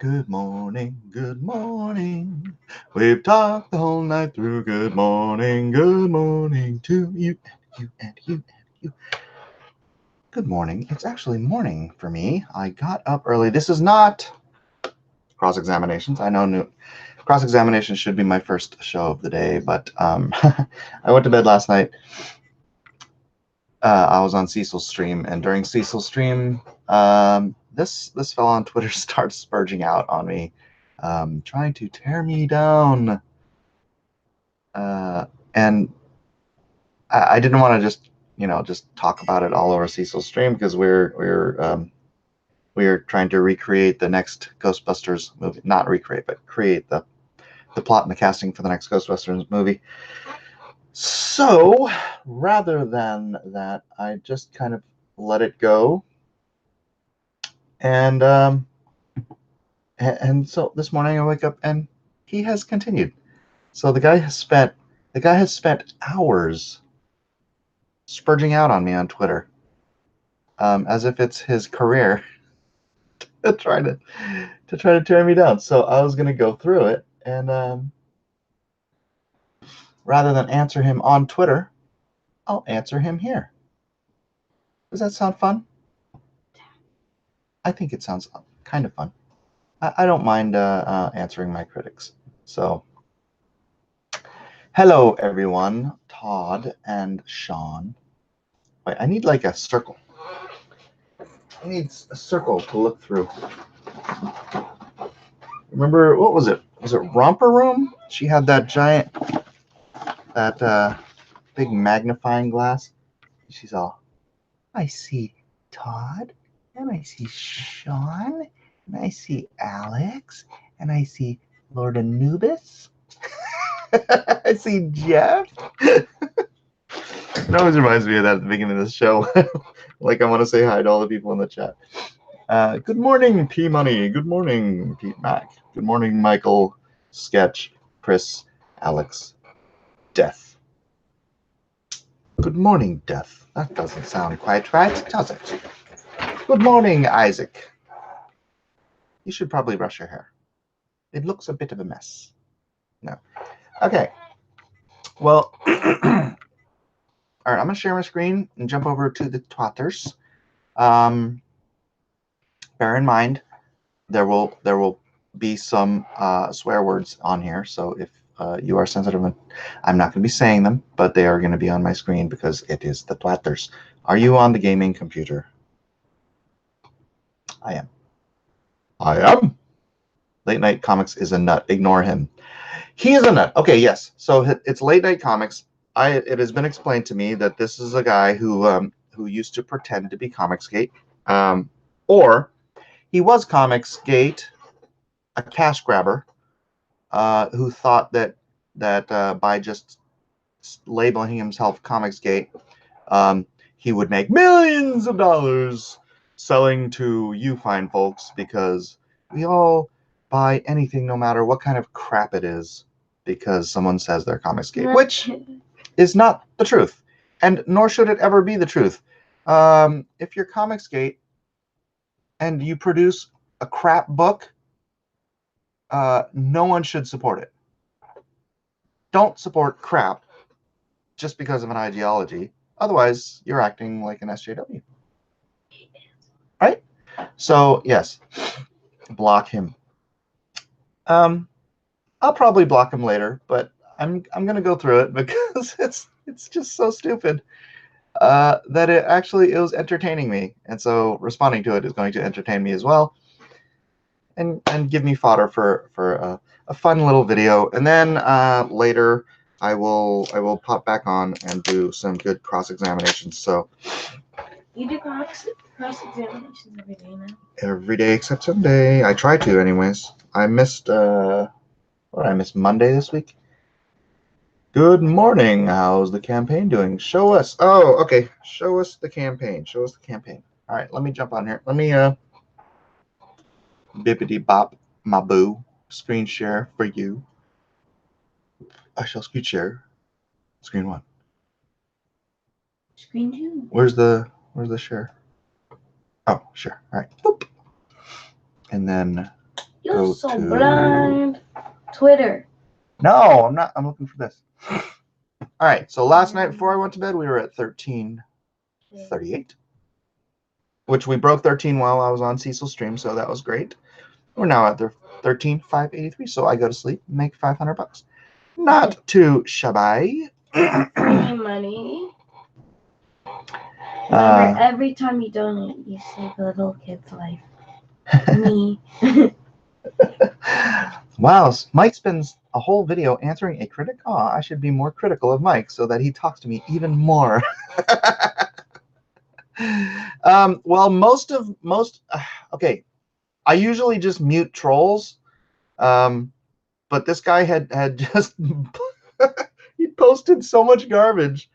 Good morning, good morning. We've talked the whole night through. Good morning to you and you and you and you. Good morning. It's actually morning for me. I got up early. This is not cross-examinations. I know cross-examinations should be my first show of the day, but I went to bed last night. I was on Cecil's stream, and during Cecil's stream, this fellow on Twitter starts spurging out on me, trying to tear me down. And I didn't want to just talk about it all over Cecil's stream because we're trying to recreate the next Ghostbusters movie. Not recreate, but create the plot and the casting for the next Ghostbusters movie. So rather than that, I just kind of let it go. And so this morning I wake up and he has continued. So the guy has spent hours spurging out on me on Twitter, as if it's his career to try to tear me down. So I was gonna go through it, and rather than answer him on Twitter, I'll answer him here. Does that sound fun? I think it sounds kind of fun. I don't mind answering my critics. So, hello everyone, Todd and Sean. Wait, I need like a circle. I need a circle to look through. Remember, what was it? Was it Romper Room? She had that giant, that big magnifying glass. She's all, I see Todd, and I see Sean, and I see Alex, and I see Lord Anubis. I see Jeff. It always reminds me of that at the beginning of the show. Like I want to say hi to all the people in the chat. Good morning, P Money. Good morning, Pete Mac. Good morning, Michael, Sketch, Chris, Alex, Death. Good morning, Death. That doesn't sound quite right, does it? Good morning, Isaac. You should probably brush your hair. It looks a bit of a mess. No. Okay. Well, all right, I'm going to share my screen and jump over to the Twatters. Bear in mind, there will be some swear words on here, so if you are sensitive, I'm not going to be saying them, but they are going to be on my screen because it is the Twatters. Are you on the gaming computer? I am. I am. Late Night Comics is a nut. Ignore him. He is a nut. Okay, yes. So it's Late Night Comics. It has been explained to me that this is a guy who used to pretend to be Comicsgate, or he was Comicsgate, a cash grabber, who thought that by just labeling himself Comicsgate, he would make millions of dollars selling to you fine folks, because we all buy anything no matter what kind of crap it is because someone says they're Comicsgate, which is not the truth, and nor should it ever be the truth. If you're Comicsgate and you produce a crap book, no one should support it. Don't support crap just because of an ideology. Otherwise, you're acting like an SJW. Right? So, yes, block him. I'll probably block him later, but I'm going to go through it because it's just so stupid that it was entertaining me. And so responding to it is going to entertain me as well, and give me fodder for a fun little video. And then later I will pop back on and do some good cross-examinations. So you do cross-examinations every day now? Every day except Sunday. I try to anyways. I missed what did I miss? Monday this week? Good morning. How's the campaign doing? Show us. Oh, okay. Show us the campaign. Show us the campaign. All right, let me jump on here. Let me bippity bop my boo. Screen share for you. I shall screen share. Screen one. Screen two. Where's the share? Oh, sure. All right. Boop. And then You're so blind. Twitter. No, I'm not. I'm looking for this. All right. So last night before I went to bed, we were at 13:38, which we broke 13 while I was on Cecil's stream, so that was great. We're now at 13,583. So I go to sleep, make $500. Not too shabby. Free money. Remember, every time you donate, you save a little kid's life. Me. Wow, Mike spends a whole video answering a critic. Oh, I should be more critical of Mike so that he talks to me even more. Well, okay. I usually just mute trolls, but this guy had just he posted so much garbage,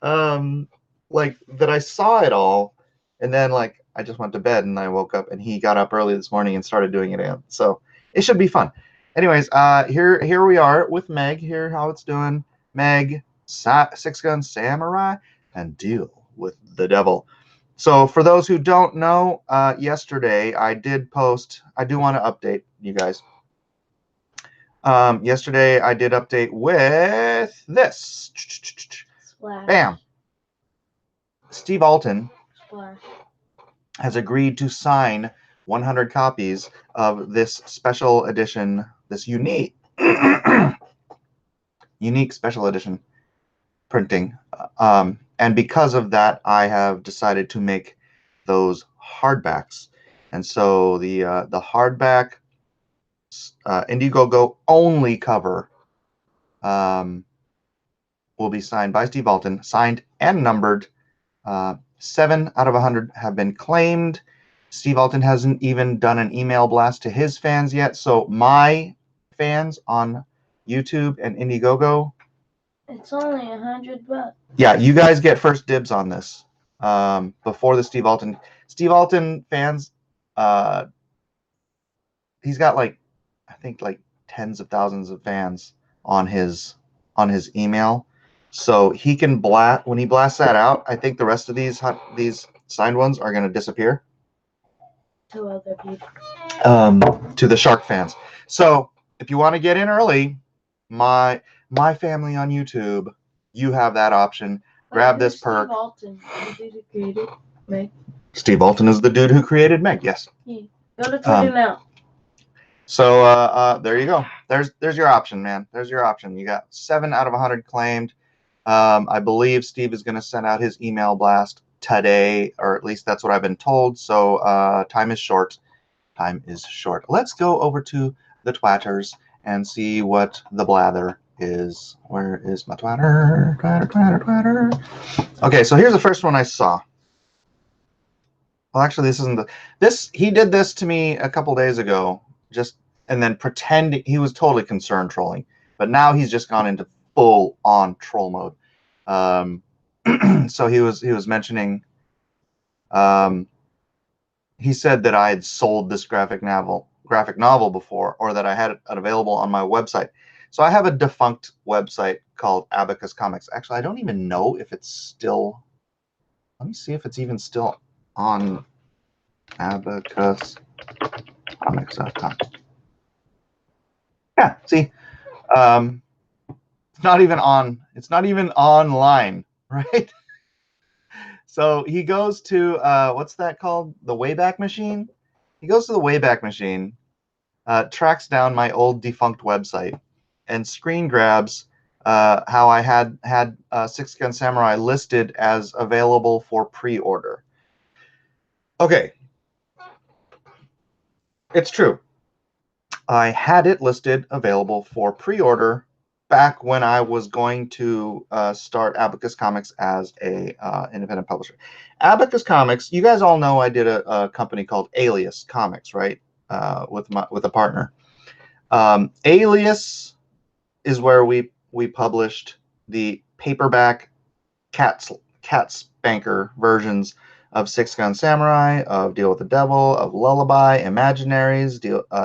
like that I saw it all, and then like I just went to bed and I woke up and he got up early this morning and started doing it again. So it should be fun. Anyways, here we are with Meg. Here how it's doing. Meg, Six Gun Samurai, and Deal with the Devil. So for those who don't know, yesterday I did post. I do want to update you guys. Yesterday I did update with this. Splash. Bam. Steve Alton Splash. has agreed to sign 100 copies of this special edition, this unique special edition printing. And because of that, I have decided to make those hardbacks. And so the hardback Indiegogo only cover will be signed by Steve Alton, signed and numbered. 7 out of 100 have been claimed. Steve Alton hasn't even done an email blast to his fans yet. So my fans on YouTube and Indiegogo, it's only $100. Yeah, you guys get first dibs on this before the Steve Alton fans. He's got like I think like tens of thousands of fans on his email. So he can blast when he blasts that out. I think the rest of these signed ones are going to disappear to other people, to the Shark fans. So if you want to get in early, my family on YouTube, you have that option. Grab this perk. Steve Alton, the dude who created Meg. Steve Alton is the dude who created Meg. Yes. Yeah. Go to Twitter now. So there you go. There's your option, man. There's your option. You got 7 out of 100 claimed. I believe Steve is going to send out his email blast today, or at least that's what I've been told. So time is short. Time is short. Let's go over to the Twatters and see what the blather is. Where is my Twatter? Twatter. Okay, so here's the first one I saw. Well, actually, this isn't he did this to me a couple days ago, and then pretending he was totally concerned trolling, but now he's just gone into full on troll mode. So he was mentioning, he said that I had sold this graphic novel before, or that I had it available on my website. So I have a defunct website called Abacus Comics. Actually, I don't even know if it's still. Let me see if it's even still on abacuscomics.com. Yeah, see, it's not even online, right? So he goes to what's that called? The Wayback Machine. He goes to the Wayback Machine, tracks down my old defunct website, and screen grabs how I had Six Gun Samurai listed as available for pre-order. Okay, it's true. I had it listed available for pre-order back when I was going to start Abacus Comics as a independent publisher. Abacus Comics, you guys all know I did a company called Alias Comics, right? With a partner. Alias is where we published the paperback cat spanker versions of Six Gun Samurai, of Deal with the Devil, of Lullaby, Imaginaries,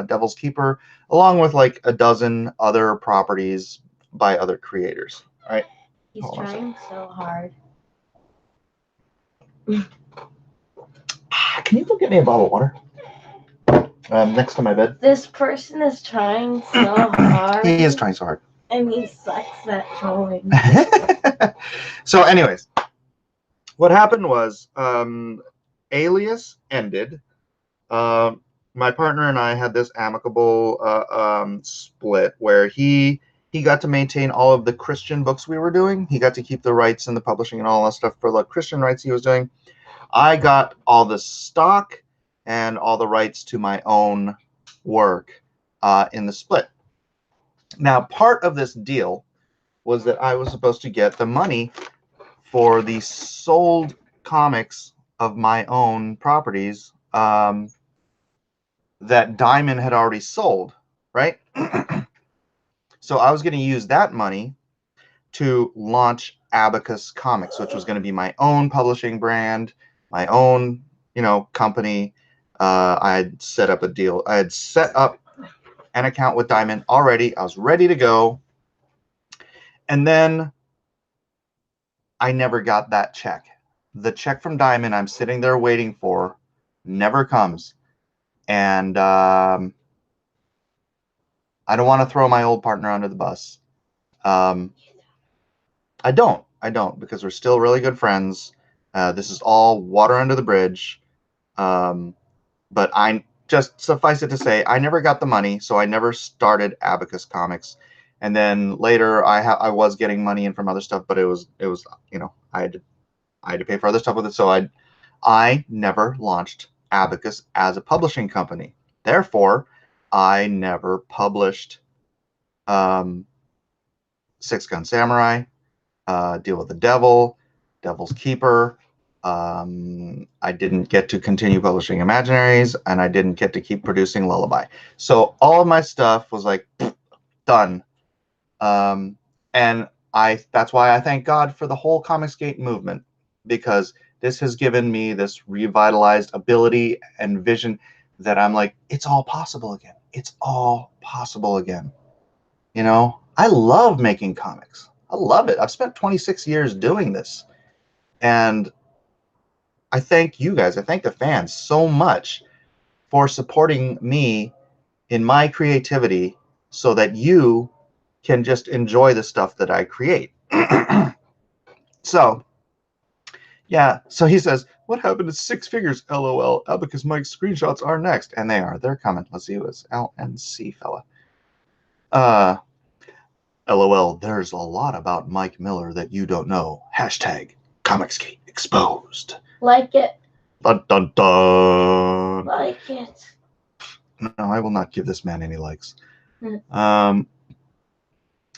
Devil's Keeper, along with like a dozen other properties by other creators. All right. He's trying so hard. Can you go get me a bottle of water? next to my bed. This person is trying so hard. He is trying so hard. And he sucks at trolling. So, anyways, what happened was Alias ended. My partner and I had this amicable split where he got to maintain all of the Christian books we were doing. He got to keep the rights and the publishing and all that stuff for the Christian rights he was doing. I got all the stock and all the rights to my own work in the split. Now, part of this deal was that I was supposed to get the money for the sold comics of my own properties that Diamond had already sold, right? So I was going to use that money to launch Abacus Comics, which was going to be my own publishing brand, my own, company. I had set up a deal. I had set up an account with Diamond already. I was ready to go. And then I never got that check. The check from Diamond I'm sitting there waiting for never comes. And I don't want to throw my old partner under the bus. I don't, because we're still really good friends. This is all water under the bridge. But I just suffice it to say, I never got the money, so I never started Abacus Comics. And then later, I was getting money in from other stuff, but it was I had to pay for other stuff with it. So I never launched Abacus as a publishing company. Therefore, I never published Six Gun Samurai, Deal with the Devil, Devil's Keeper. I didn't get to continue publishing Imaginaries, and I didn't get to keep producing Lullaby. So all of my stuff was like done. And that's why I thank God for the whole Comicsgate movement, because this has given me this revitalized ability and vision that I'm like, it's all possible again. It's all possible again. I love making comics. I love it. I've spent 26 years doing this. And I thank you guys. I thank the fans so much for supporting me in my creativity so that you can just enjoy the stuff that I create. So, yeah. So he says, what happened to Six Figures? LOL. Abacus Mike's screenshots are next. And they are. They're coming. Let's see who is LNC fella. LOL. There's a lot about Mike Miller that you don't know. Hashtag Comicsgate exposed. Like it. Dun dun dun. Like it. No, I will not give this man any likes. Let's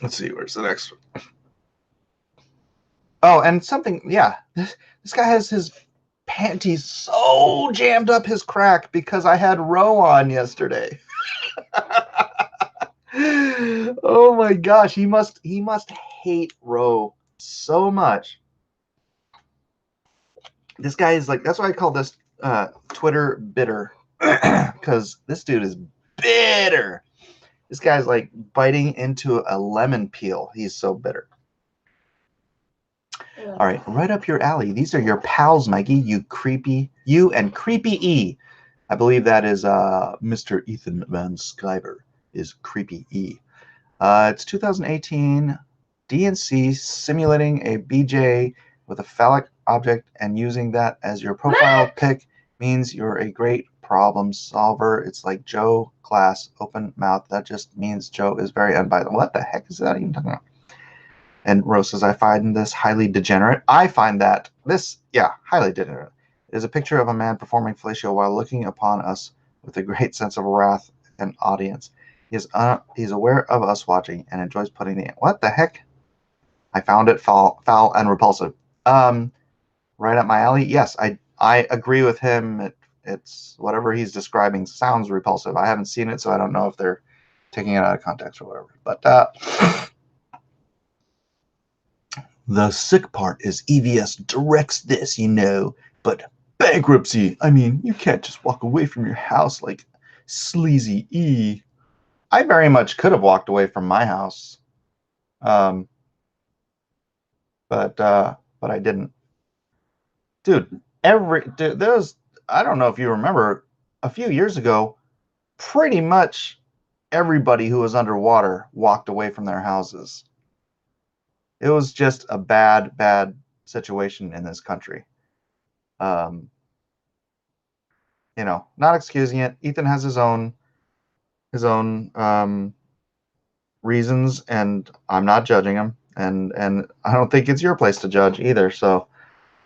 see, where's the next one? Oh, and something, yeah. This guy has his panties so jammed up his crack because I had Ro on yesterday. Oh my gosh, he must hate Ro so much. This guy is like, that's why I call this Twitter bitter, because this dude is bitter. This guy's like biting into a lemon peel. He's so bitter. Yeah. All right, right up your alley. These are your pals, Mikey. You and Creepy E. I believe that is Mr. Ethan Van Sciver is Creepy E. It's 2018 DNC simulating a BJ with a phallic object and using that as your profile pic means you're a great problem solver. It's like Joe class, open mouth. That just means Joe is very unbiased. What the heck is that even talking about? And Rose says, I find this highly degenerate. I find that highly degenerate. It is a picture of a man performing fellatio while looking upon us with a great sense of wrath and audience. He's aware of us watching and enjoys putting the... What the heck? I found it foul and repulsive. Right up my alley. Yes, I agree with him. It's whatever he's describing sounds repulsive. I haven't seen it, so I don't know if they're taking it out of context or whatever. But the sick part is EVS directs this, but bankruptcy. I mean, you can't just walk away from your house like sleazy E. I very much could have walked away from my house, but I didn't. Dude, there's, I don't know if you remember, a few years ago, pretty much everybody who was underwater walked away from their houses. It was just a bad, bad situation in this country. You know, not excusing it. Ethan has his own reasons, and I'm not judging him, and I don't think it's your place to judge either. So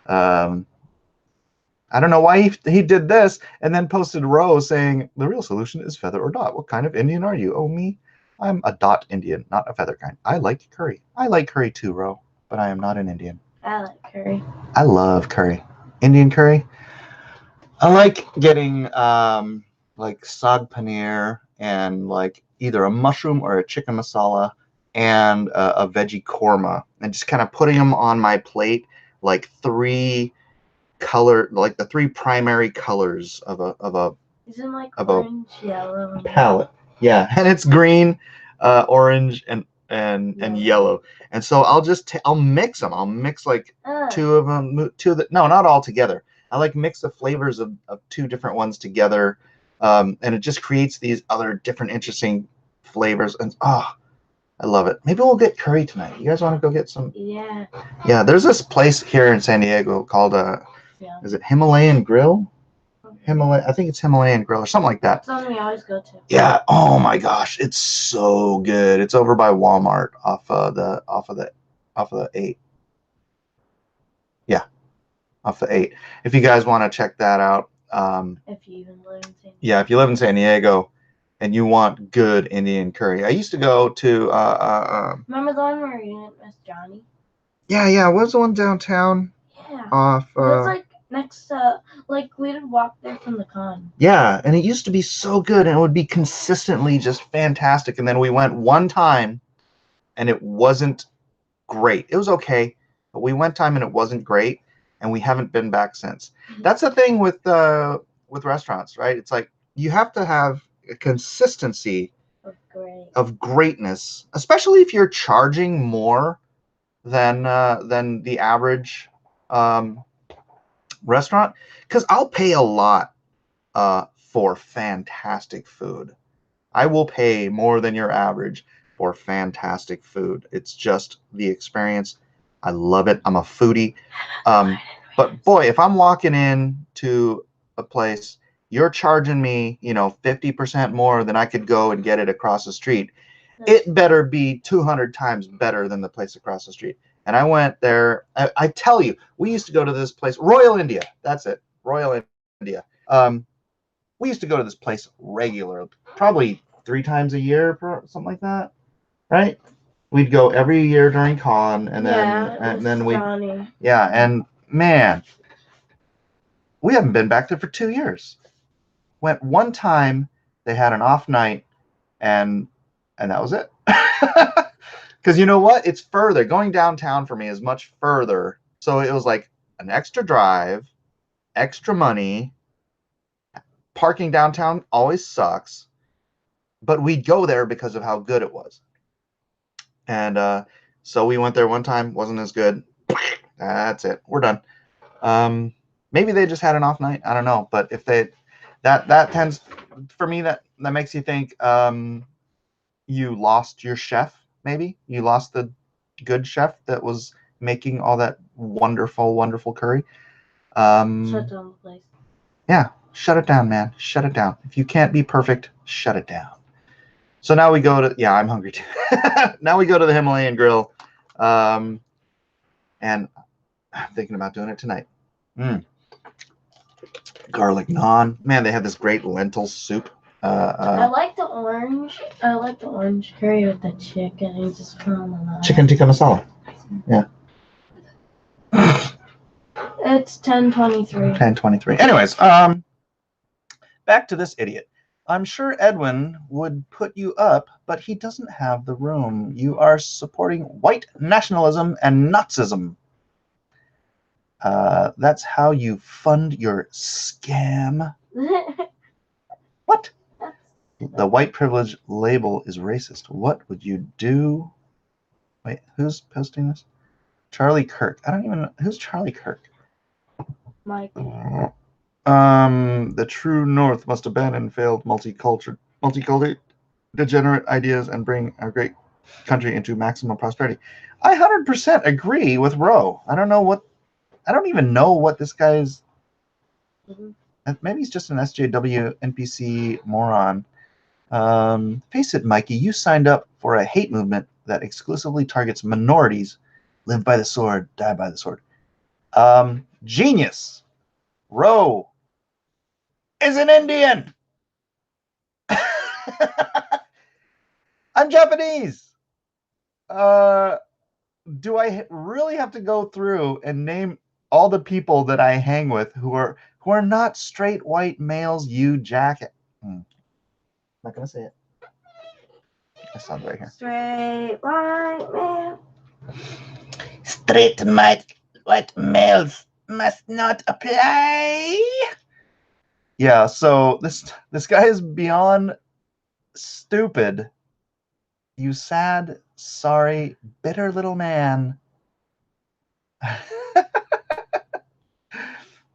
I don't know why he did this and then posted Rose saying the real solution is feather or dot. What kind of Indian are you? Oh, me, I'm a dot Indian, not a feather kind. I like curry. I like curry too, Ro, but I am not an Indian. I like curry. I love curry. Indian curry. I like getting like saag paneer and like either a mushroom or a chicken masala and a veggie korma, and just kind of putting them on my plate like the three primary colors of a Isn't like of orange, yellow, palette. Yeah, and it's green, orange, and yellow. And so I'll mix them. I'll mix like two of them. No, not all together. I like mix the flavors of two different ones together, and it just creates these other different interesting flavors. And I love it. Maybe we'll get curry tonight. You guys want to go get some? Yeah. Yeah, there's this place here in San Diego called is it Himalayan Grill? I think it's Himalayan Grill or something like that. That's the one we always go to. Yeah. Oh my gosh, it's so good. It's over by Walmart off of the 8. Yeah, off the 8. If you guys want to check that out. If you even live in San Diego. Yeah, if you live in San Diego and you want good Indian curry. I used to go to remember the one where you didn't miss Johnny? Yeah. What was the one downtown? Yeah. Off it was like next to, like, we would walk there from the con. Yeah, and it used to be so good, and it would be consistently just fantastic. And then we went one time, and it wasn't great. It was okay, but we went time and it wasn't great, and we haven't been back since. That's the thing with restaurants, right? It's like you have to have a consistency of greatness, especially if you're charging more than the average restaurant, because I'll pay a lot for fantastic food. I will pay more than your average for fantastic food. It's just the experience. I love it. I'm a foodie. But boy, if I'm walking in to a place, you're charging me, 50% more than I could go and get it across the street. It better be 200 times better than the place across the street. And I went there. I tell you, we used to go to this place, Royal India. That's it, Royal India. We used to go to this place regularly, probably 3 times a year, something like that, right? We'd go every year during con, and then we, yeah, and man, we haven't been back there for 2 years. Went one time, they had an off night, and that was it. Because you know what? It's further. Going downtown for me is much further. So it was like an extra drive, extra money. Parking downtown always sucks. But we'd go there because of how good it was. And so we went there one time. Wasn't as good. That's it. We're done. Maybe they just had an off night. I don't know. But if they... That tends... For me, that makes you think you lost your chef. Maybe you lost the good chef that was making all that wonderful, wonderful curry. Shut down the place. Yeah, shut it down, man. Shut it down. If you can't be perfect, shut it down. So now we go to, yeah, I'm hungry too. Now we go to the Himalayan Grill, and I'm thinking about doing it tonight. Garlic naan. Man, they have this great lentil soup. I like the orange. I like the orange curry with the chicken. You just put on the naan. Chicken tikka masala. Yeah. It's 10:23. 10:23. Anyways, back to this idiot. I'm sure Edwin would put you up, but he doesn't have the room. You are supporting white nationalism and Nazism. That's how you fund your scam. What? The white privilege label is racist. What would you do? Wait, who's posting this? Charlie Kirk. I don't even know. Who's Charlie Kirk? Mike. The true North must abandon failed multicultural multicultural, degenerate ideas and bring our great country into maximum prosperity. I 100% agree with Roe. I don't even know what this guy's. Maybe he's just an SJW NPC moron. Face it, Mikey, you signed up for a hate movement that exclusively targets minorities. Live by the sword, die by the sword. Genius. Roe is an Indian. I'm Japanese. Do I really have to go through and name all the people that I hang with who are not straight white males? You jacket. Not gonna say it. That sounds right here. Straight white man. Straight white males must not apply. Yeah, so this guy is beyond stupid. You sad, sorry, bitter little man.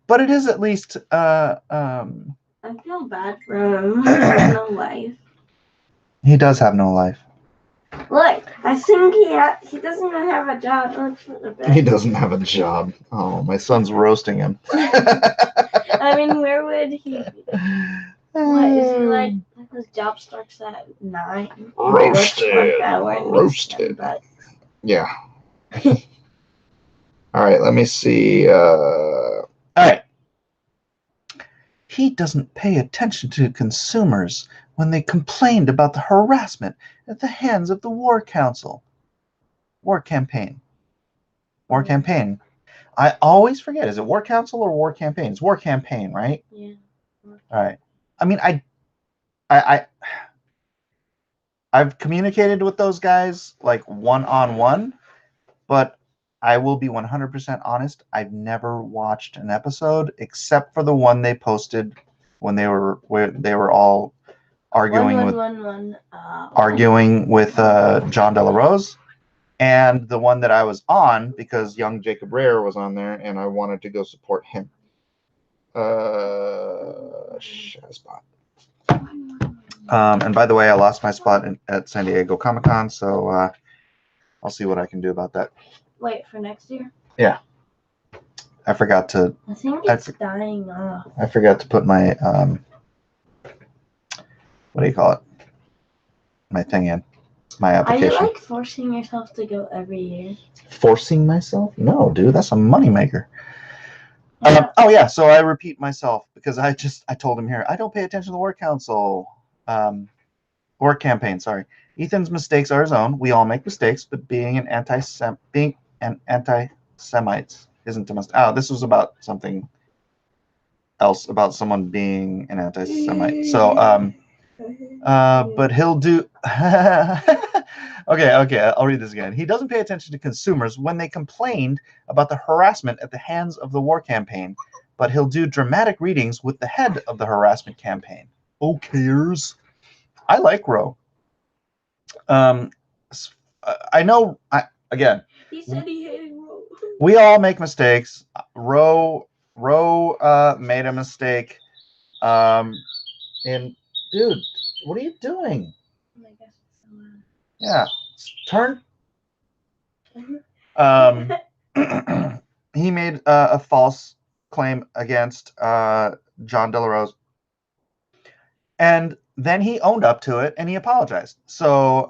But it is at least I feel bad for him. He has no life. He does have no life. Look, I think he doesn't even have a job. He doesn't have a job. Oh, my son's roasting him. I mean, where would he be? What is he like? His job starts at 9. Roasted. Roasted. But... Yeah. All right, let me see. All right. He doesn't pay attention to consumers when they complained about the harassment at the hands of the War Council. War Campaign. War Campaign. I always forget. Is it War Council or War Campaign? It's War Campaign, right? Yeah. All right. I mean, I've communicated with those guys like one-on-one, but I will be 100% honest. I've never watched an episode except for the one they posted when they were all arguing with John De La Rose, and the one that I was on because young Jacob Rare was on there, and I wanted to go support him. Spot. And by the way, I lost my spot at San Diego Comic-Con, so I'll see what I can do about that. Wait, for next year? Yeah. I forgot to... I think it's dying off. I forgot to put my... what do you call it? My thing in. My application. Are you like forcing yourself to go every year? Forcing myself? No, dude. That's a moneymaker. Yeah. Oh, yeah. So I repeat myself because I told him here, I don't pay attention to the War Council. War Campaign, sorry. Ethan's mistakes are his own. We all make mistakes, but being an anti-Semite isn't a mistake. Oh, this was about something else, about someone being an anti-Semite. So, but he'll do... Okay, I'll read this again. He doesn't pay attention to consumers when they complained about the harassment at the hands of the War Campaign, but he'll do dramatic readings with the head of the harassment campaign. Who cares? I like Roe. I know, again... He said he hated Roe. We all make mistakes. Roe made a mistake. And, dude, what are you doing? Oh my gosh, it's so loud. Yeah, turn. He made a false claim against John De La Rose, and then he owned up to it and he apologized. So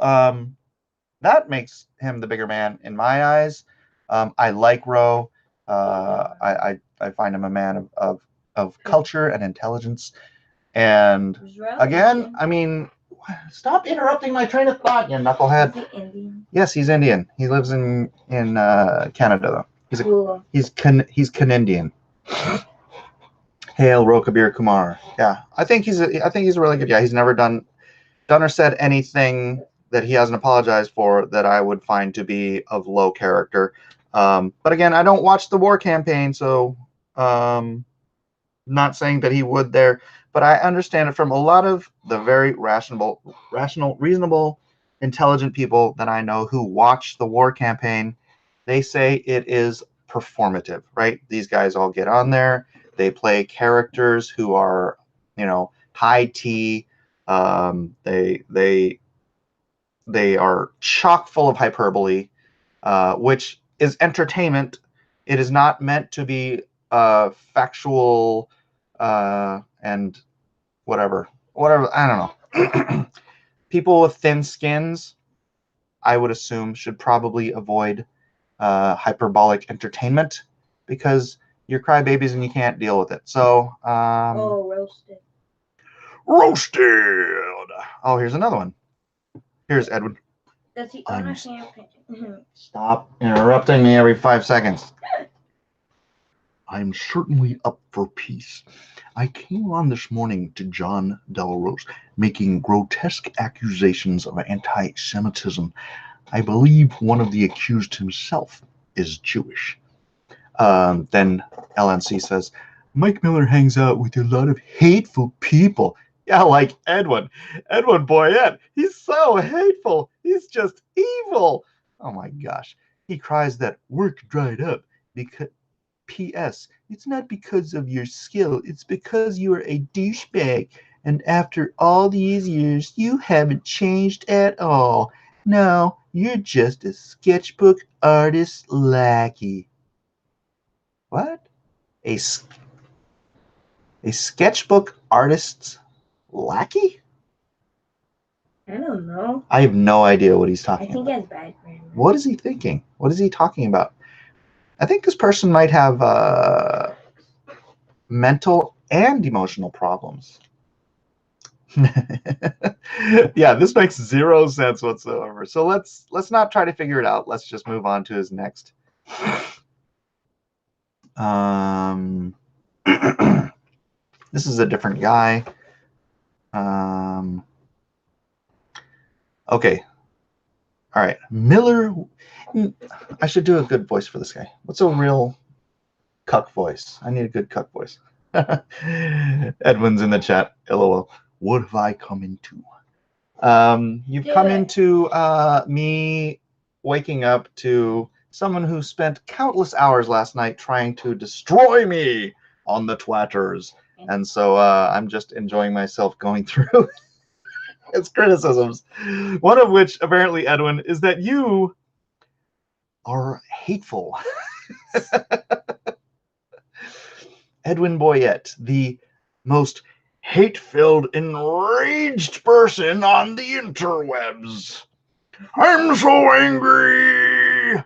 that makes him the bigger man in my eyes. I like Roe. I find him a man of culture and intelligence. And again, I mean, stop interrupting my train of thought, you knucklehead. Is he Indian? Yes, he's Indian. He lives in Canada, though. He's Canadian. Hail Ro Kabir Kumar. Yeah, I think he's a really good guy. He's never done or said anything that he hasn't apologized for that I would find to be of low character. But again, I don't watch the War Campaign, so not saying that he would there. But I understand it from a lot of the very rational, reasonable, intelligent people that I know who watch the War Campaign. They say it is performative, right? These guys all get on there. They play characters who are, high tea, They are chock full of hyperbole, which is entertainment. It is not meant to be factual and whatever. I don't know. People with thin skins, I would assume, should probably avoid hyperbolic entertainment because you're crybabies and you can't deal with it. So, roasted. Roasted. Oh, here's another one. Here's Edwin. Does he own a champagne? Stop interrupting me every 5 seconds. I'm certainly up for peace. I came on this morning to John Delarose, making grotesque accusations of anti-Semitism. I believe one of the accused himself is Jewish. Then LNC says, Mike Miller hangs out with a lot of hateful people. Yeah, like Edwin Boyette. He's so hateful. He's just evil. Oh my gosh. He cries that work dried up because P.S. It's not because of your skill. It's because you are a douchebag. And after all these years, you haven't changed at all. No, you're just a sketchbook artist lackey. What? A sketchbook artist's lackey? I don't know. I have no idea what he's talking about. I think he has bad grammar. What is he thinking? What is he talking about? I think this person might have mental and emotional problems. Yeah, this makes zero sense whatsoever. So let's not try to figure it out. Let's just move on to his next. This is a different guy. Okay. All right. Miller. I should do a good voice for this guy. What's a real cuck voice? I need a good cuck voice. Edwin's in the chat. LOL. What have I come into? You've come into me waking up to someone who spent countless hours last night trying to destroy me on the Twatters. And so I'm just enjoying myself going through his criticisms. One of which, apparently, Edwin, is that you are hateful. Edwin Boyette, the most hate-filled, enraged person on the interwebs. I'm so angry!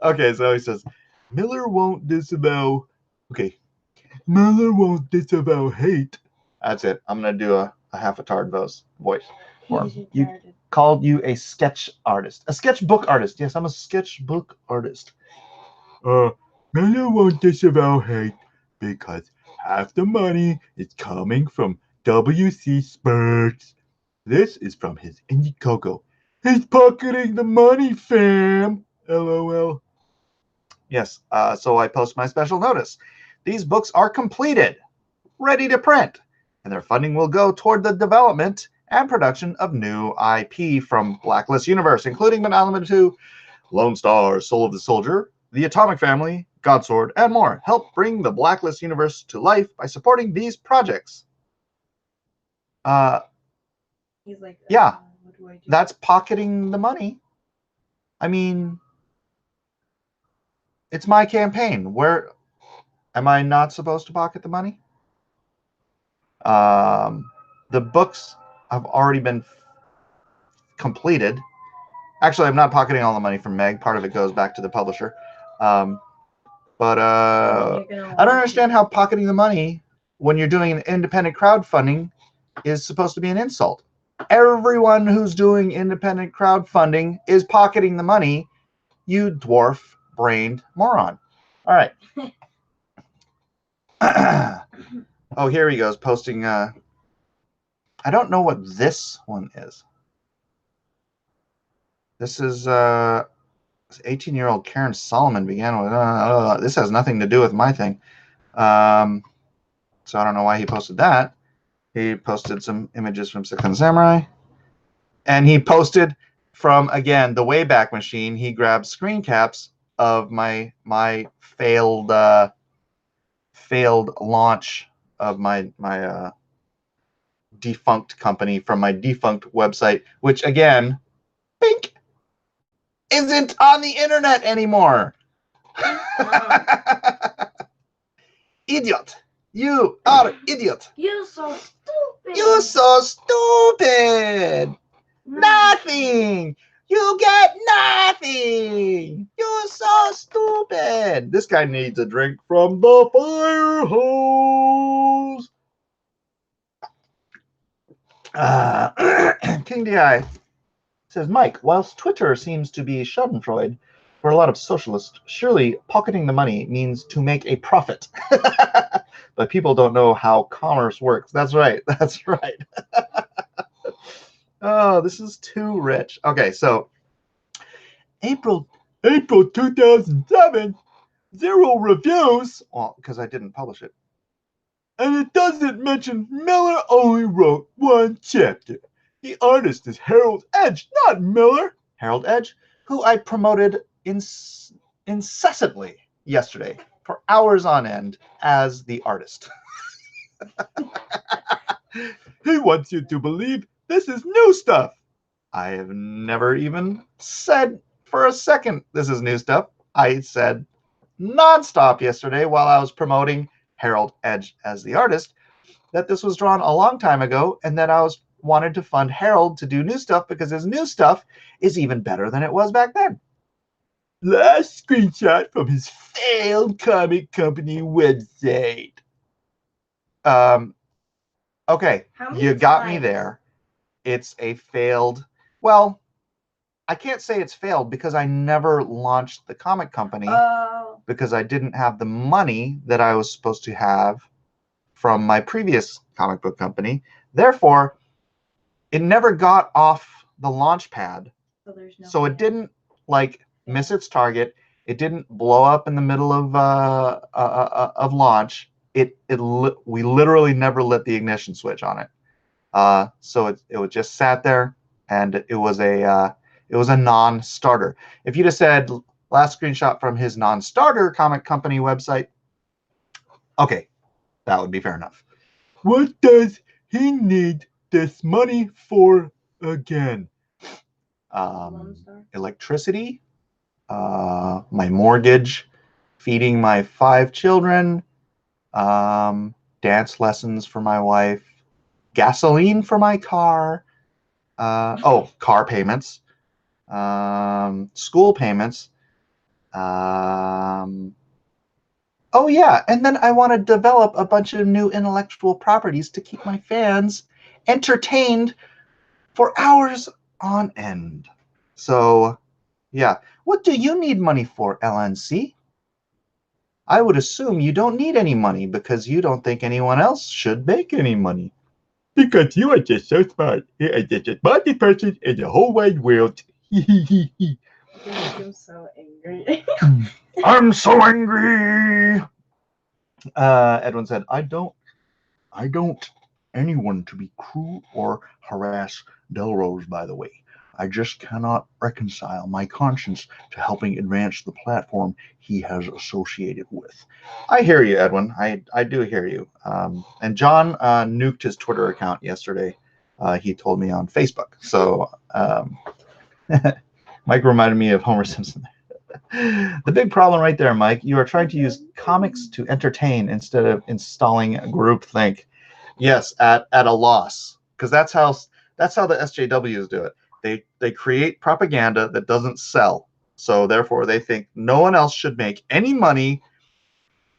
Okay, so he says, Miller won't disavow... Okay. Miller won't disavow hate. That's it. I'm going to do a half-a-tard voice for him. You called you a sketch artist. A sketchbook artist. Yes, I'm a sketchbook artist. Miller won't disavow hate because half the money is coming from W.C. Spurts. This is from his Indiegogo. He's pocketing the money, fam. LOL. Yes, so I post my special notice. These books are completed, ready to print, and their funding will go toward the development and production of new IP from Blacklist Universe, including but not limited to Lone Star, Soul of the Soldier, The Atomic Family, Godsword, and more. Help bring the Blacklist Universe to life by supporting these projects. He's like, yeah, what do I do? That's pocketing the money. I mean, it's my campaign. Where am I not supposed to pocket the money? The books have already been completed. Actually, I'm not pocketing all the money from Meg. Part of it goes back to the publisher. But I don't understand how pocketing the money when you're doing an independent crowdfunding is supposed to be an insult. Everyone who's doing independent crowdfunding is pocketing the money, you dwarf-brained moron. All right. Oh, here he goes, posting... I don't know what this one is. This is 18-year-old Karen Solomon began with... this has nothing to do with my thing. So I don't know why he posted that. He posted some images from Six and Samurai. And he posted from, again, the Wayback Machine. He grabbed screen caps of my failed failed launch of my defunct company from my defunct website, which again, pink, isn't on the internet anymore. Idiot. You are idiot. You're so stupid. You're so stupid. Nothing. You get nothing. You're so stupid. This guy needs a drink from the fire hose. King DI says, Mike, whilst Twitter seems to be schadenfreude for a lot of socialists, surely pocketing the money means to make a profit. But people don't know how commerce works. That's right. That's right. Oh, this is too rich. Okay, so April 2007, 0 reviews. Well, because I didn't publish it. And it doesn't mention Miller only wrote 1 chapter. The artist is Harold Edge, not Miller. Harold Edge, who I promoted incessantly yesterday for hours on end as the artist. He wants you to believe this is new stuff. I have never even said for a second this is new stuff. I said nonstop yesterday while I was promoting Harold Edge as the artist that this was drawn a long time ago and that I wanted to fund Harold to do new stuff because his new stuff is even better than it was back then. Last screenshot from his failed comic company website. Okay, you got me there. It's a failed, well, I can't say it's failed because I never launched the comic company because I didn't have the money that I was supposed to have from my previous comic book company. Therefore, it never got off the launch pad. So it didn't like miss its target. It didn't blow up in the middle of launch. We literally never lit the ignition switch on it. So it just sat there, and it was a non-starter. If you'd have said last screenshot from his non-starter comic company website, okay, that would be fair enough. What does he need this money for again? Electricity, my mortgage, feeding my 5 children, dance lessons for my wife, gasoline for my car, car payments, school payments, oh yeah, and then I want to develop a bunch of new intellectual properties to keep my fans entertained for hours on end. So yeah, what do you need money for, LNC? I would assume you don't need any money because you don't think anyone else should make any money. Because you are just so smart. You are just the smartest person in the whole wide world. I'm so angry. I'm so angry. Edwin said, I don't anyone to be cruel or harass Delrose, by the way. I just cannot reconcile my conscience to helping advance the platform he has associated with. I hear you, Edwin. I do hear you. And John nuked his Twitter account yesterday. He told me on Facebook. So Mike reminded me of Homer Simpson. The big problem right there, Mike, you are trying to use comics to entertain instead of installing groupthink. Yes, at a loss, because that's how the SJWs do it. They create propaganda that doesn't sell, so therefore they think no one else should make any money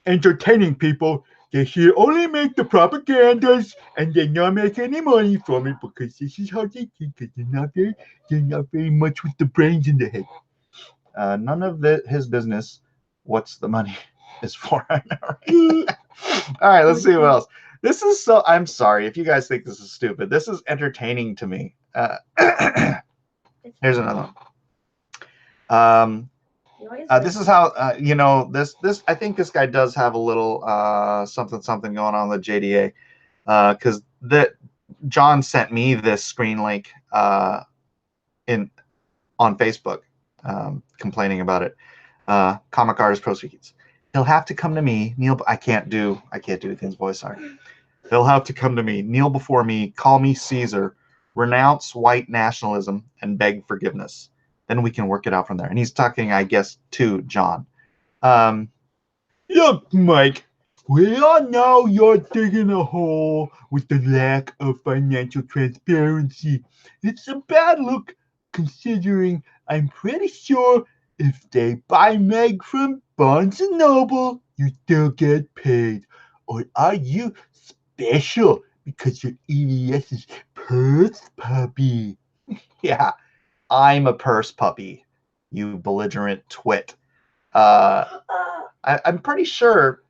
entertaining people. They should only make the propagandas and they not make any money from it because this is how they think. Because they're not very much with the brains in the head. None of his business. What's the money is for? All right, let's see what else. This is so. I'm sorry if you guys think this is stupid. This is entertaining to me. Here's another one. This is how this. I think this guy does have a little something going on with JDA, because John sent me this screen link on Facebook, complaining about it. Comic artist proceeds. He'll have to come to me, kneel. I can't do his voice. Sorry. He'll have to come to me, kneel before me, call me Caesar, renounce white nationalism, and beg forgiveness. Then we can work it out from there. And he's talking, I guess, to John. Look, Mike, we all know you're digging a hole with the lack of financial transparency. It's a bad look, considering I'm pretty sure if they buy Meg from Barnes & Noble, you still get paid. Or are you special because you're EDS's purse puppy? Yeah, I'm a purse puppy, you belligerent twit. I'm pretty sure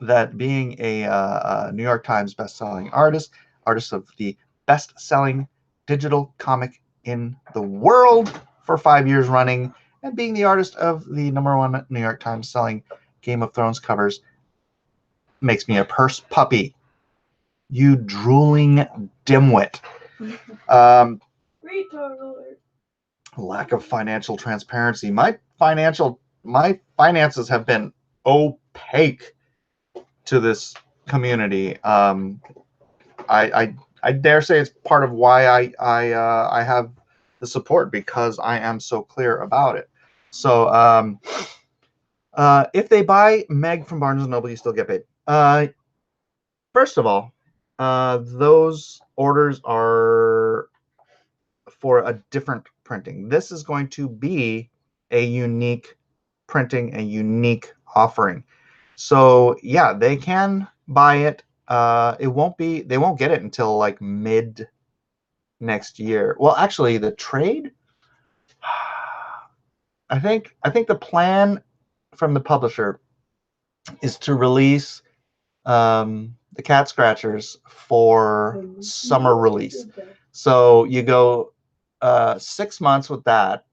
that being a New York Times best-selling artist of the best-selling digital comic in the world for 5 years running, and being the artist of the #1 New York Times selling Game of Thrones covers makes me a purse puppy. You drooling dimwit. Lack of financial transparency. My finances have been opaque to this community. I dare say it's part of why I have the support, because I am so clear about it. So if they buy Meg from Barnes & Noble, you still get paid. First of all, those orders are for a different printing. This is going to be a unique printing, a unique offering. So yeah, they can buy it. They won't get it until like mid next year. Well, actually, the trade, I think the plan from the publisher is to release the Cat Scratchers for summer release. So you go 6 months with that.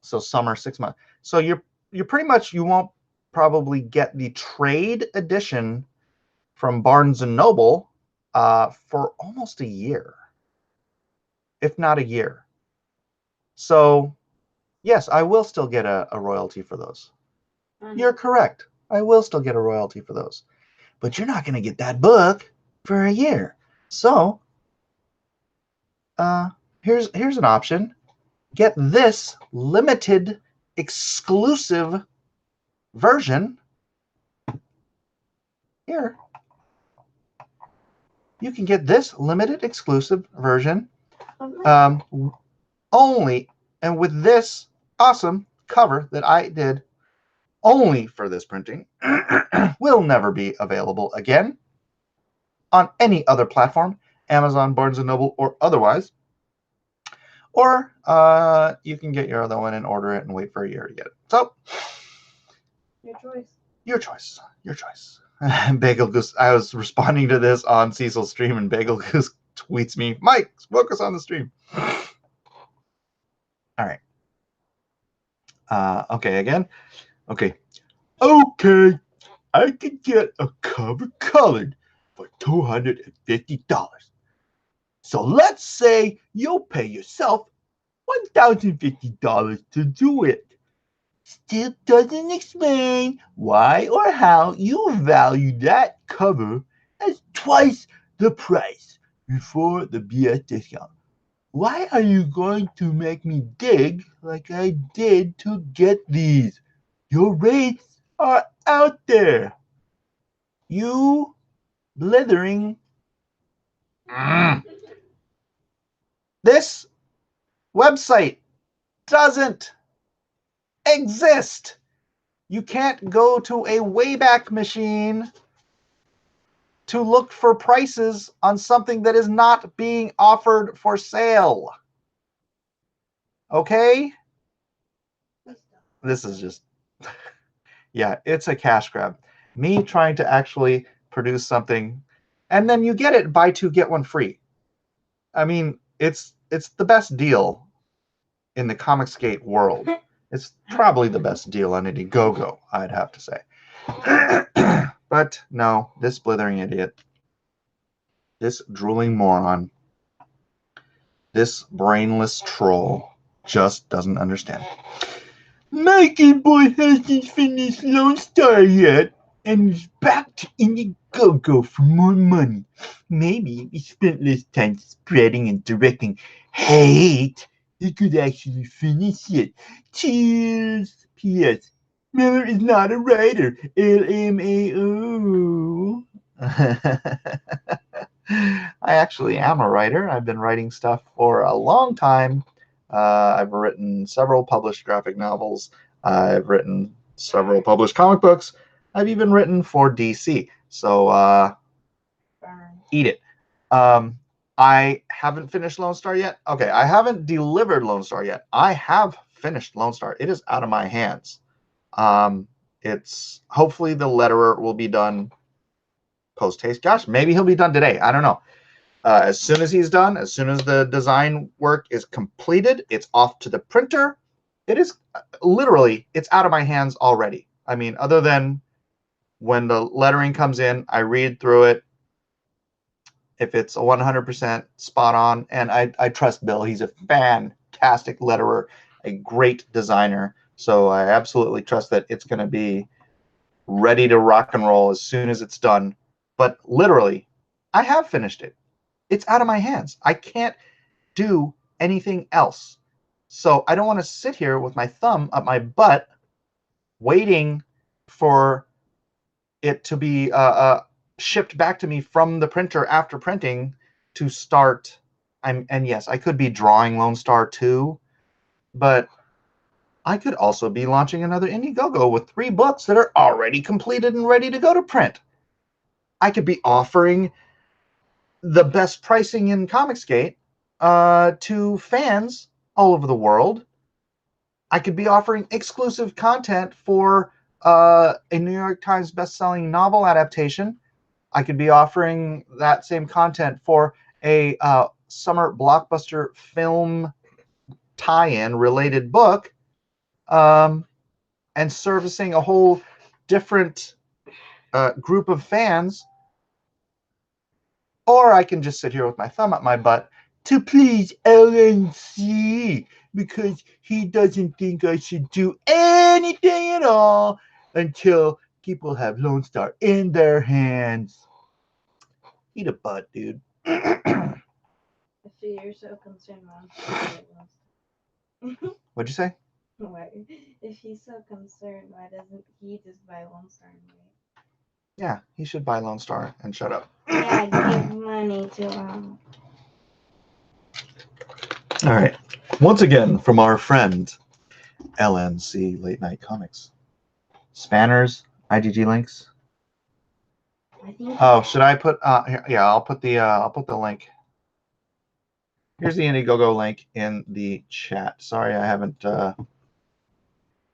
So summer, 6 months. So you're pretty much, you won't probably get the trade edition from Barnes & Noble for almost a year, if not a year. So yes, I will still get a royalty for those. You're correct. I will still get a royalty for those. But you're not going to get that book for a year. So here's an option. Get this limited exclusive version. Here, you can get this limited exclusive version only, and with this awesome cover that I did only for this printing, will never be available again on any other platform, Amazon, Barnes & Noble, or otherwise. Or you can get your other one and order it and wait for a year to get it. So, your choice. Your choice. Your choice. Bagel Goose, I was responding to this on Cecil's stream, and Bagel Goose tweets me, Mike, focus on the stream. All right. Okay, again. Okay. Okay, I could get a cover colored for $250. So let's say you'll pay yourself $1,050 to do it. Still doesn't explain why or how you value that cover as twice the price before the BS discount. Why are you going to make me dig like I did to get these? Your rates are out there. You blithering. This website doesn't exist. You can't go to a Wayback Machine to look for prices on something that is not being offered for sale. Okay? This is just, yeah, it's a cash grab. Me trying to actually produce something, and then you get it, buy two, get one free. I mean, it's the best deal in the Comicsgate world. It's probably the best deal on Indiegogo, I'd have to say. But no, this blithering idiot, this drooling moron, this brainless troll just doesn't understand. Mikey boy hasn't finished Lone Star yet, and is back to Indiegogo for more money. Maybe if he spent less time spreading and directing hate, he could actually finish it. Cheers. P.S. Miller is not a writer. LMAO. I actually am a writer. I've been writing stuff for a long time. I've written several published graphic novels. I've written several published comic books. I've even written for DC. So eat it. I haven't finished Lone Star yet. Okay, I haven't delivered Lone Star yet. I have finished Lone Star. It is out of my hands. It's hopefully the letterer will be done post haste. Gosh, maybe he'll be done today. I don't know. As soon as he's done, as soon as the design work is completed, it's off to the printer. It is literally, it's out of my hands already. I mean, other than when the lettering comes in, I read through it. If it's a 100% spot on, and I trust Bill. He's a fantastic letterer, a great designer. So I absolutely trust that it's going to be ready to rock and roll as soon as it's done. But literally, I have finished it. It's out of my hands. I can't do anything else. So I don't want to sit here with my thumb up my butt waiting for it to be shipped back to me from the printer after printing to start. And yes, I could be drawing Lone Star 2, but I could also be launching another Indiegogo with 3 books that are already completed and ready to go to print. I could be offering the best pricing in Comicsgate to fans all over the world. I could be offering exclusive content for a New York Times best-selling novel adaptation. I could be offering that same content for a summer blockbuster film tie-in related book, and servicing a whole different group of fans. Or I can just sit here with my thumb up my butt to please LNC because he doesn't think I should do anything at all until people have Lone Star in their hands. Eat a butt, dude. If you're so concerned, What'd you say? why? If he's so concerned, why doesn't he just buy Lone Star and wait? Yeah, he should buy Lone Star and shut up. Yeah, give money to All right. Once again, from our friend LNC Late Night Comics. Spanners, IGG links. I think. Oh, should I put? Here, yeah, I'll put the link. Here's the Indiegogo link in the chat. Sorry, I haven't.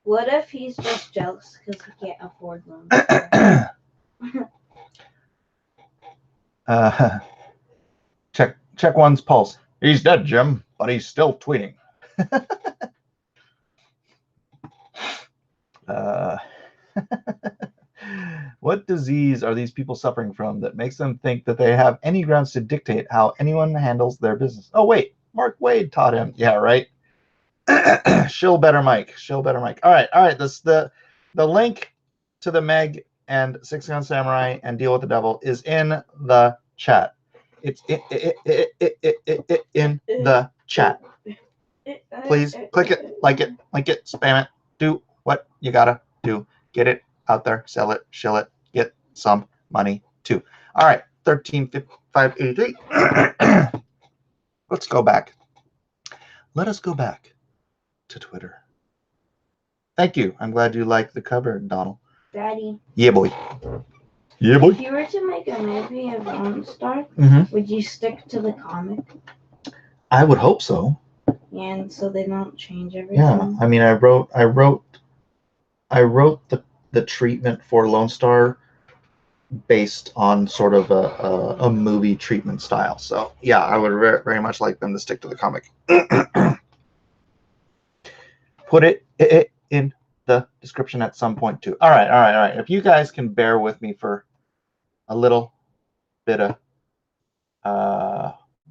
What if he's just jealous because he can't afford Lone Star? Check one's pulse. He's dead, Jim, but he's still tweeting. What disease are these people suffering from that makes them think that they have any grounds to dictate how anyone handles their business? Oh, wait, Mark Wade taught him. Yeah, right. Shill better Mike. Shill better Mike. All right. This the link to the Meg and Six Gun Samurai and Deal with the Devil is in the chat. It's in the chat. Please click it, like it, spam it. Do what you gotta do. Get it out there, sell it, shill it, get some money too. All right, 135583. Let's go back. Let us go back to Twitter. Thank you. I'm glad you like the cover, Donald. Daddy. Yeah, boy. Yeah, boy. If you were to make a movie of LONESTAR, would you stick to the comic? I would hope so. And so they don't change everything. Yeah, I mean, I wrote the treatment for Lone Star based on sort of a movie treatment style. So yeah, I would very much like them to stick to the comic. Put it in the description at some point too. All right. If you guys can bear with me for a little bit of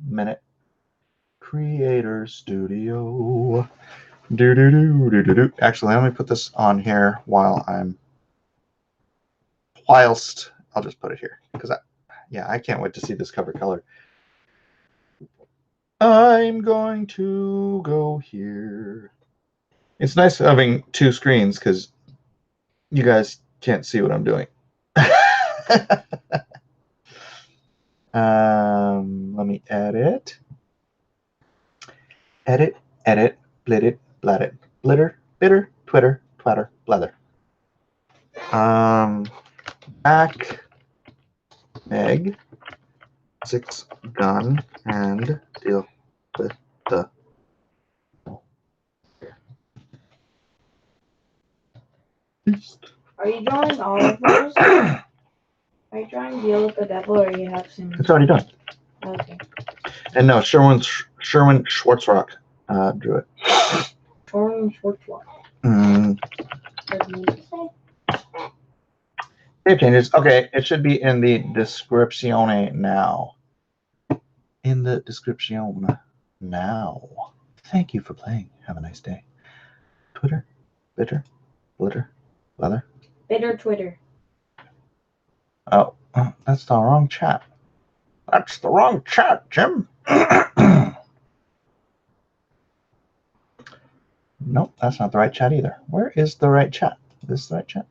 minute. Creator Studio. Actually, let me put this on here whilst I'll just put it here because I can't wait to see this cover color. I'm going to go here. It's nice having two screens because you guys can't see what I'm doing. Let me edit, blit it, blat it, blitter, bitter, Twitter, Twatter, blather. Back egg, 6 gun, and deal with the. Are you drawing all of those? Are you drawing Deal with the Devil, or you have some? It's already done. Okay. And no, Sherwin Schwartzrock drew it. Sherwin Schwartzrock. Save changes. Okay, it should be in the description now. In the description now. Thank you for playing. Have a nice day. Twitter, bitter, blitter, blather. Bitter Twitter. Oh, that's the wrong chat. That's the wrong chat, Jim. Nope, that's not the right chat either. Where is the right chat? Is this the right chat?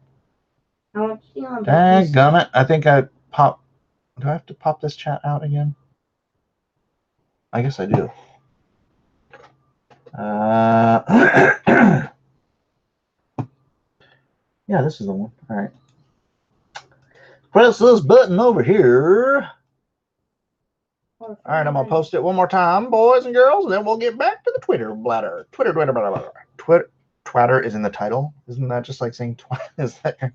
Daggone it. I think I popped. Do I have to pop this chat out again? I guess I do. Yeah, this is the one. All right. Press this button over here. All right, I'm going to post it one more time, boys and girls, and then we'll get back to the Twitter bladder. Twitter, bladder. Twatter is in the title. Isn't that just like saying twat? Is that your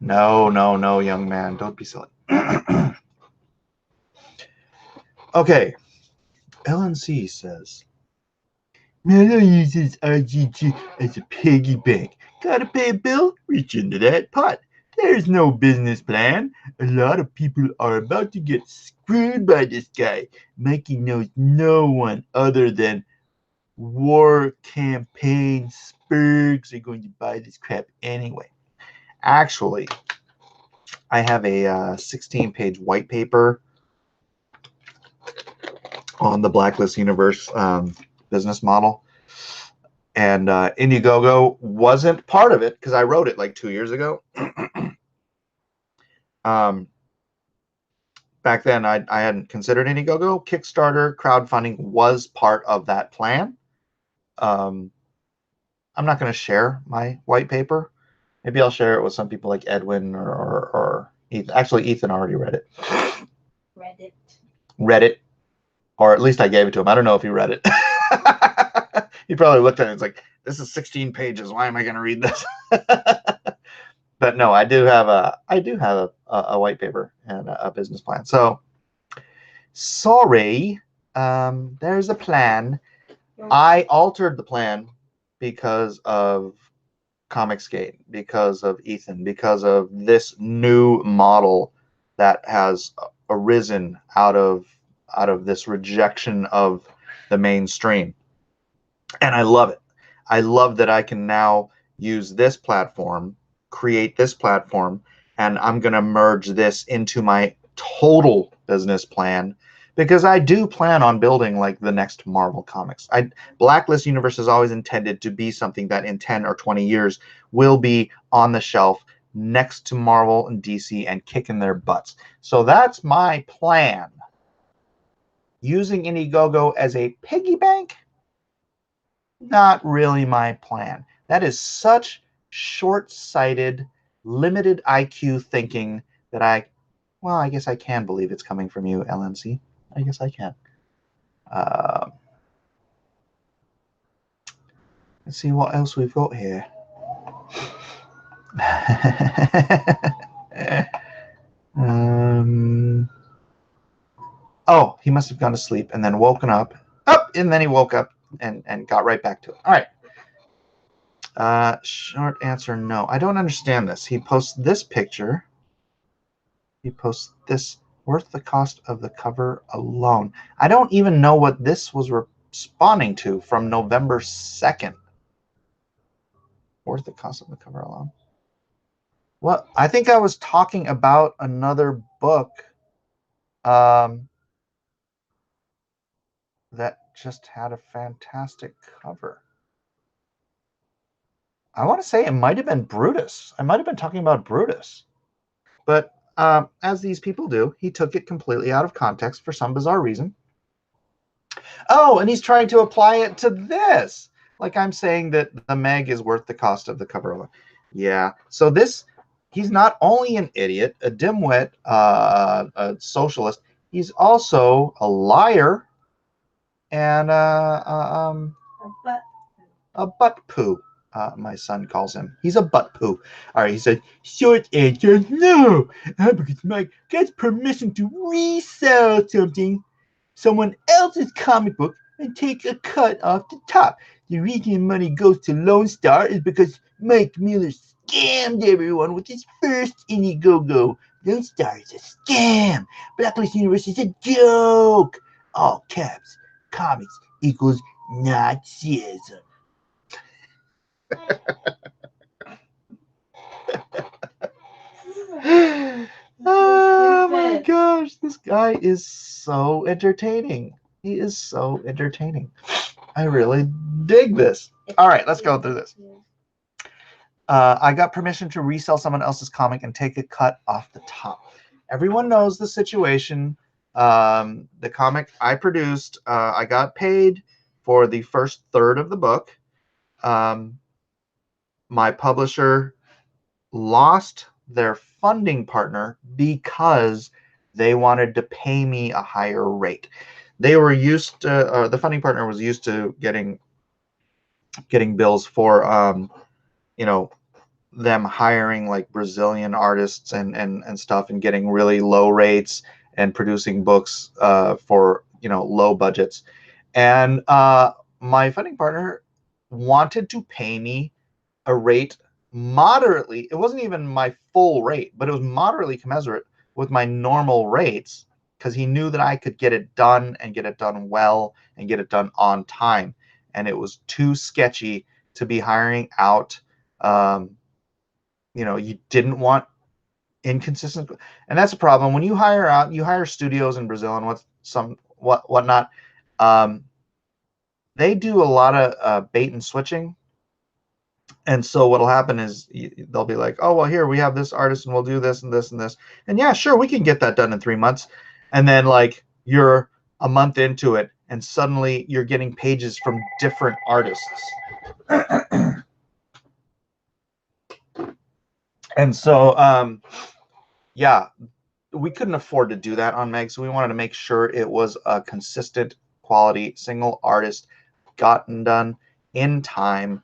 No, young man. Don't be silly. Okay. LNC says, man, I use this RGG as a piggy bank. Gotta pay a bill? Reach into that pot. There's no business plan. A lot of people are about to get screwed by this guy. Mikey knows no one other than war campaign spurgs are going to buy this crap anyway. Actually, I have a 16-page white paper on the Blacklist universe business model. And Indiegogo wasn't part of it because I wrote it like 2 years ago. Back then, I hadn't considered Indiegogo. Kickstarter crowdfunding was part of that plan. I'm not going to share my white paper. Maybe I'll share it with some people like Edwin or Ethan. Actually, Ethan already read it. Read it. Or at least I gave it to him. I don't know if he read it. He probably looked at it and was like, this is 16 pages. Why am I going to read this? But no, I do have a white paper and a business plan. So sorry, there's a plan. I altered the plan because of Comicsgate, because of Ethan, because of this new model that has arisen out of this rejection of the mainstream. And I love it. I love that I can now use this platform, create this platform, and I'm going to merge this into my total business plan because I do plan on building like the next Marvel Comics. Blacklist Universe is always intended to be something that in 10 or 20 years will be on the shelf next to Marvel and DC and kicking their butts. So that's my plan. Using Indiegogo as a piggy bank? Not really my plan. That is such short-sighted, limited IQ thinking that I guess I can believe it's coming from you, LNC. I guess I can. Let's see what else we've got here. Oh, he must have gone to sleep and then woken up. And then he woke up and got right back to it. All right. Short answer, no. I don't understand this. He posts this picture. He posts this, worth the cost of the cover alone. I don't even know what this was responding to from November 2nd. Worth the cost of the cover alone. Well, I think I was talking about another book that just had a fantastic cover. I want to say it might have been Brutus. I might have been talking about Brutus. But as these people do, he took it completely out of context for some bizarre reason. Oh, and he's trying to apply it to this. Like I'm saying that the Meg is worth the cost of the cover alone. Yeah. So this, he's not only an idiot, a dimwit, a socialist, he's also a liar and a butt poo. My son calls him. He's a butt poo. All right, he said, short answer, no. Because Mike gets permission to resell something, someone else's comic book, and take a cut off the top. The reason money goes to Lone Star is because Mike Miller scammed everyone with his first Indiegogo. Lone Star is a scam. Blacklist Universe is a joke. All caps. Comics equals Nazism. Oh my gosh, this guy is so entertaining. He is so entertaining. I really dig this. All right, let's go through this. I got permission to resell someone else's comic and take a cut off the top. Everyone knows the situation. The comic I produced, I got paid for the first third of the book. My publisher lost their funding partner because they wanted to pay me a higher rate. They were used to, the funding partner was used to getting bills for, you know, them hiring like Brazilian artists and stuff and getting really low rates and producing books for, you know, low budgets. And my funding partner wanted to pay me a rate moderately. It wasn't even my full rate, but it was moderately commensurate with my normal rates because he knew that I could get it done and get it done well and get it done on time. And it was too sketchy to be hiring out. You know, you didn't want inconsistent, and that's a problem when you hire out. You hire studios in Brazil and whatnot. They do a lot of bait and switching. And so what'll happen is they'll be like, oh, well, here we have this artist and we'll do this and this and this. And yeah, sure, we can get that done in 3 months. And then like you're a month into it and suddenly you're getting pages from different artists. And so, yeah, we couldn't afford to do that on Meg. So we wanted to make sure it was a consistent quality single artist gotten done in time.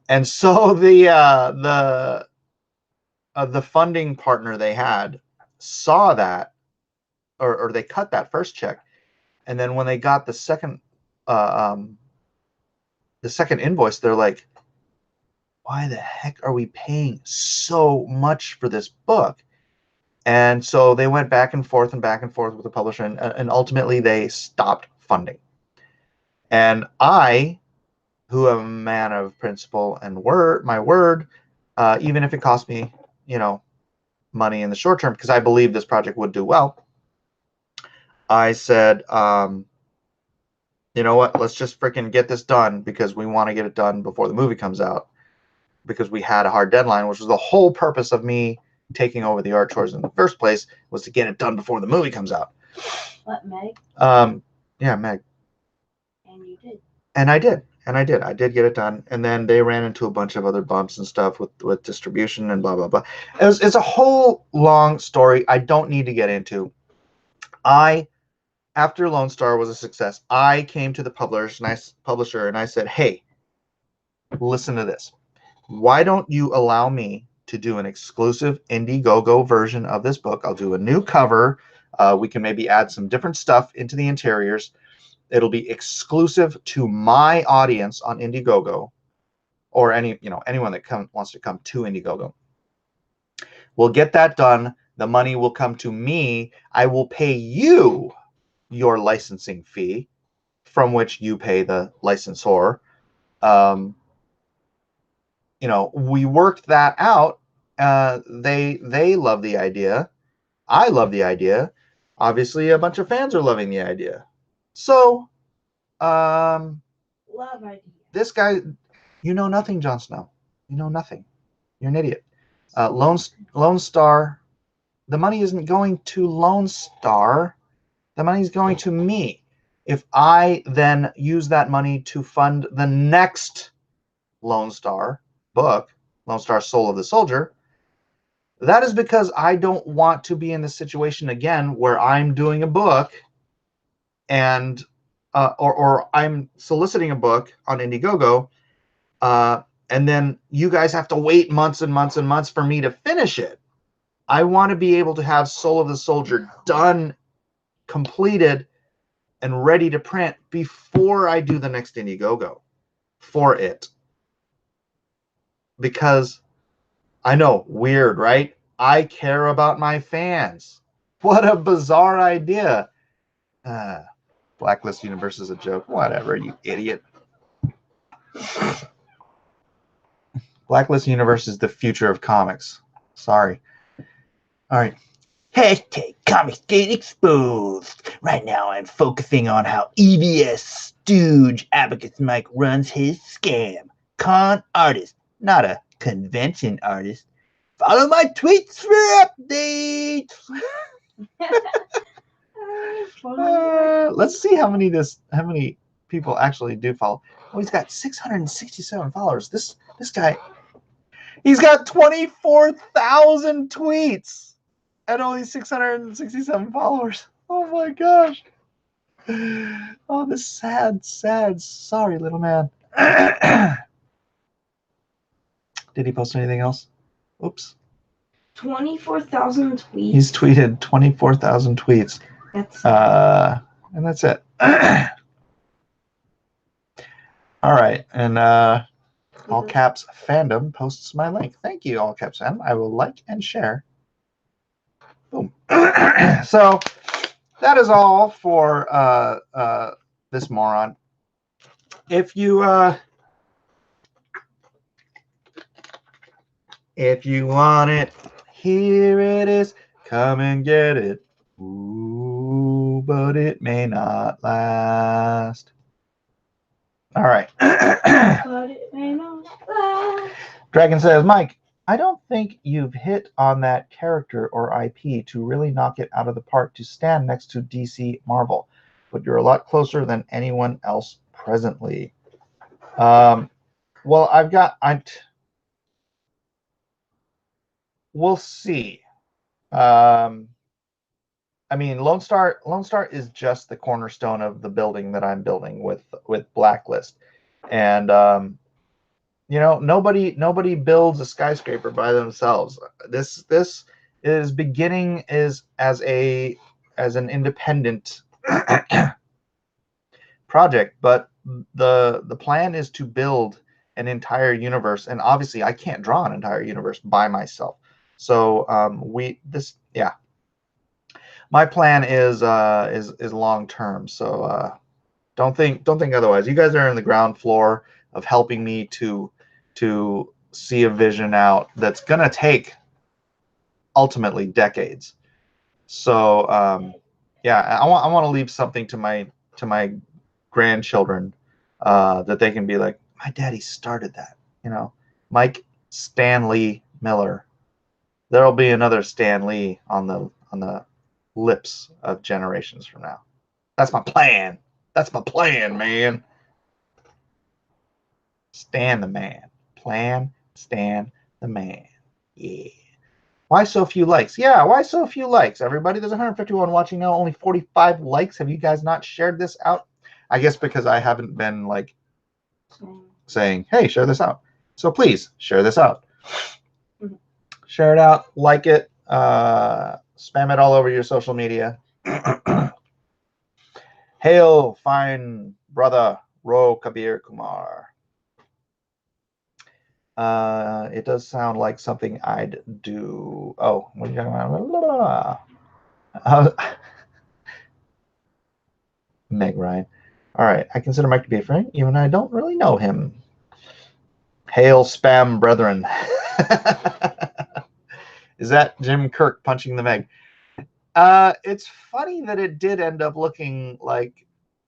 And so the funding partner they had saw that, or they cut that first check, and then when they got the second invoice, they're like, "Why the heck are we paying so much for this book?" And so they went back and forth with the publisher, and ultimately they stopped funding. And I, who am a man of principle and my word, even if it cost me, you know, money in the short term, because I believe this project would do well, I said, you know what, let's just freaking get this done because we want to get it done before the movie comes out, because we had a hard deadline, which was the whole purpose of me taking over the art chores in the first place, was to get it done before the movie comes out. What, Meg? Yeah, Meg. And you did. And I did. I did get it done. And then they ran into a bunch of other bumps and stuff with distribution and blah, blah, blah. It's a whole long story I don't need to get into. After Lone Star was a success, I came to the publisher and I said, hey, listen to this. Why don't you allow me to do an exclusive Indiegogo version of this book? I'll do a new cover. We can maybe add some different stuff into the interiors. It'll be exclusive to my audience on Indiegogo, or anyone that wants to come to Indiegogo. We'll get that done. The money will come to me. I will pay you your licensing fee, from which you pay the licensor. We worked that out. They love the idea. I love the idea. Obviously, a bunch of fans are loving the idea. So, Love idea. this guy, you know nothing, Jon Snow. You know nothing. You're an idiot. Lone Star. The money isn't going to Lone Star. The money's going to me. If I then use that money to fund the next Lone Star book, Lone Star Soul of the Soldier, that is because I don't want to be in the situation again where I'm doing a book and or I'm soliciting a book on Indiegogo, and then you guys have to wait months and months and months for me to finish it. I want to be able to have Soul of the Soldier done, completed, and ready to print before I do the next Indiegogo for it. Because I know, weird, right? I care about my fans. What a bizarre idea. Blacklist universe is a joke. Whatever, you idiot. Blacklist universe is the future of comics. Sorry. All right. Hashtag Comicsgate exposed. Right now I'm focusing on how EBS stooge Abacus Mike runs his scam. Con artist, not a convention artist. Follow my tweets for updates. Let's see how many people actually do follow. Oh, he's got 667 followers. This guy, he's got 24,000 tweets and only 667 followers. Oh my gosh. Oh, this sad, sorry little man. Did he post anything else? Oops. 24,000 tweets. He's tweeted 24,000 tweets. And that's it. All right, and all caps fandom posts my link. Thank you, all caps fandom. I will like and share. Boom. So that is all for this moron. If you want it, here it is. Come and get it. Ooh, but it may not last. All right. But it may not last. Dragon says, Mike, I don't think you've hit on that character or IP to really knock it out of the park to stand next to DC Marvel, but you're a lot closer than anyone else presently. Well, we'll see. I mean, Lone Star is just the cornerstone of the building that I'm building with Blacklist, and nobody builds a skyscraper by themselves. This is beginning as an independent project, but the plan is to build an entire universe, and obviously I can't draw an entire universe by myself. So my plan is long term. So don't think otherwise. You guys are in the ground floor of helping me to see a vision out that's gonna take ultimately decades. So I want to leave something to my grandchildren that they can be like, my daddy started that. Mike Stanley Miller. There'll be another Stan Lee on the lips of generations from now. That's my plan. That's my plan, man. Stan the man. Plan, Stan the man. Yeah. Why so few likes? Yeah, why so few likes? Everybody, there's 151 watching now, only 45 likes. Have you guys not shared this out? I guess because I haven't been like saying, hey, share this out. So please share this out. Share it out, like it, spam it all over your social media. Hail, fine brother, Ro Kabir Kumar. It does sound like something I'd do. Oh, what are you talking about? Meg Ryan. All right, I consider Mike to be a friend, even though I don't really know him. Hail, spam brethren. Is that Jim Kirk punching the Meg? It's funny that it did end up looking like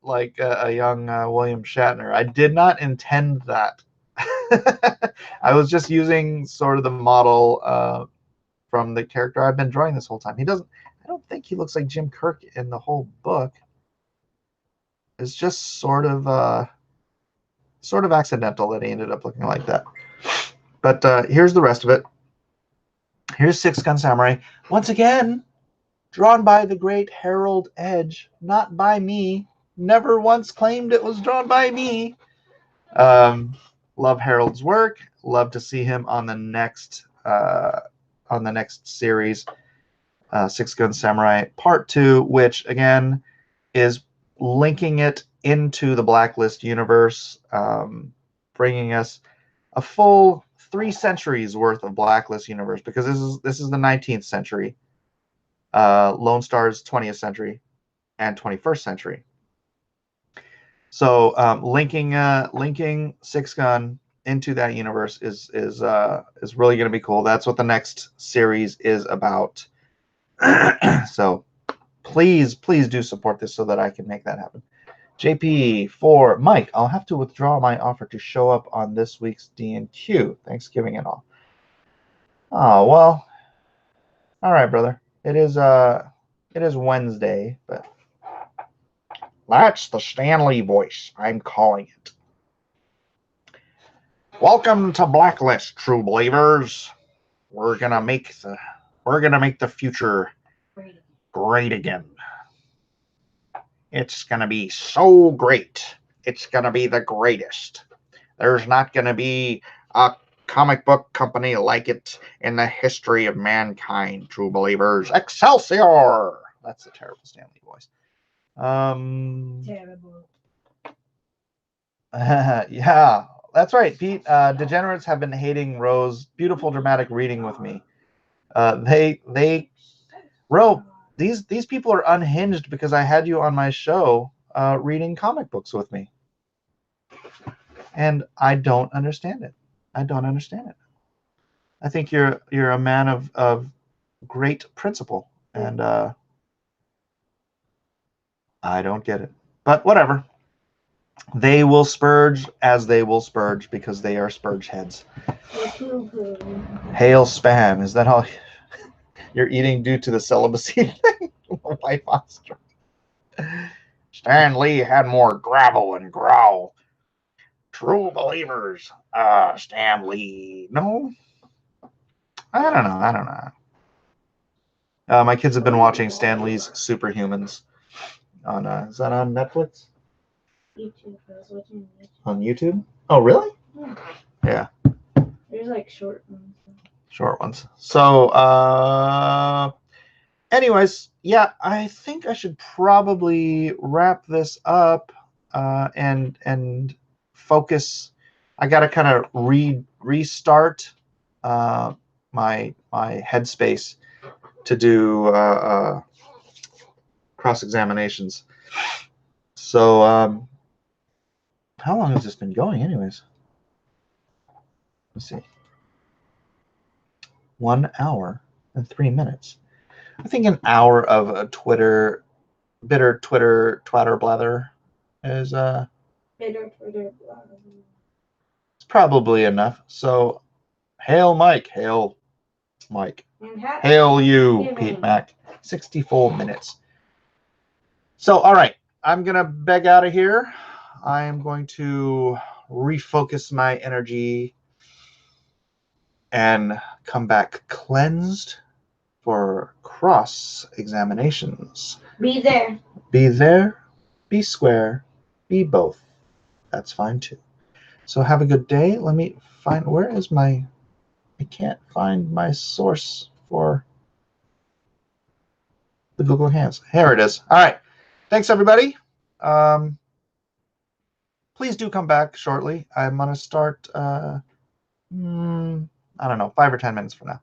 a young William Shatner. I did not intend that. I was just using sort of the model from the character I've been drawing this whole time. He doesn't. I don't think he looks like Jim Kirk in the whole book. It's just sort of accidental that he ended up looking like that. But here's the rest of it. Here's Six Gun Samurai once again, drawn by the great Harold Edge, not by me. Never once claimed it was drawn by me. Love Harold's work. Love to see him on the next series, Six Gun Samurai Part 2, which again is linking it into the Blacklist universe, bringing us a full 3 centuries worth of Blacklist universe, because this is the 19th century, Lone Star's 20th century, and 21st century. So linking Six Gun into that universe is really going to be cool. That's what the next series is about. So please do support this so that I can make that happen. JP for Mike, I'll have to withdraw my offer to show up on this week's D&Q, Thanksgiving and all. Oh, well, all right, brother. It is Wednesday, but that's the Stanley voice. I'm calling it. Welcome to Blacklist, true believers. We're gonna make the future great again. It's gonna be so great. It's gonna be the greatest. There's not gonna be a comic book company like it in the history of mankind, true believers. Excelsior! That's a terrible Stanley voice. Terrible. Yeah, that's right, Pete. Degenerates have been hating Ro's beautiful dramatic reading with me. Ro, these people are unhinged because I had you on my show reading comic books with me, and I don't understand it. I don't understand it. I think you're a man of great principle, and I don't get it. But whatever. They will spurge as they will spurge because they are spurge heads. Hail spam. Is that how you're eating due to the celibacy thing? White monster. Stan Lee had more gravel and growl. True believers. Stan Lee. No? I don't know. My kids have been watching Stan Lee's Superhumans on is that on Netflix? YouTube. I was watching YouTube. On YouTube? Oh, really? Yeah. Yeah. There's like short ones. Short ones. So, anyways, yeah, I think I should probably wrap this up and focus. I got to kind of restart my headspace to do cross-examinations. So, how long has this been going anyways? Let's see. 1 hour and 3 minutes. I think an hour of a Twatter blather is Bitter Twitter blather. it's probably enough. So, hail Mike, hail Mike, hail you, Pete Mac. 64 minutes. So, all right, I'm gonna beg out of here. I am going to refocus my energy and come back cleansed for cross examinations. Be there. Be there, be square, be both. That's fine too. So have a good day. Let me find, where is my, I can't find my source for the Google Hands. Here it is. All right. Thanks, everybody. Please do come back shortly. I'm going to start, I don't know, 5 or 10 minutes from now.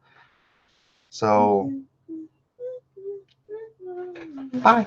So, bye.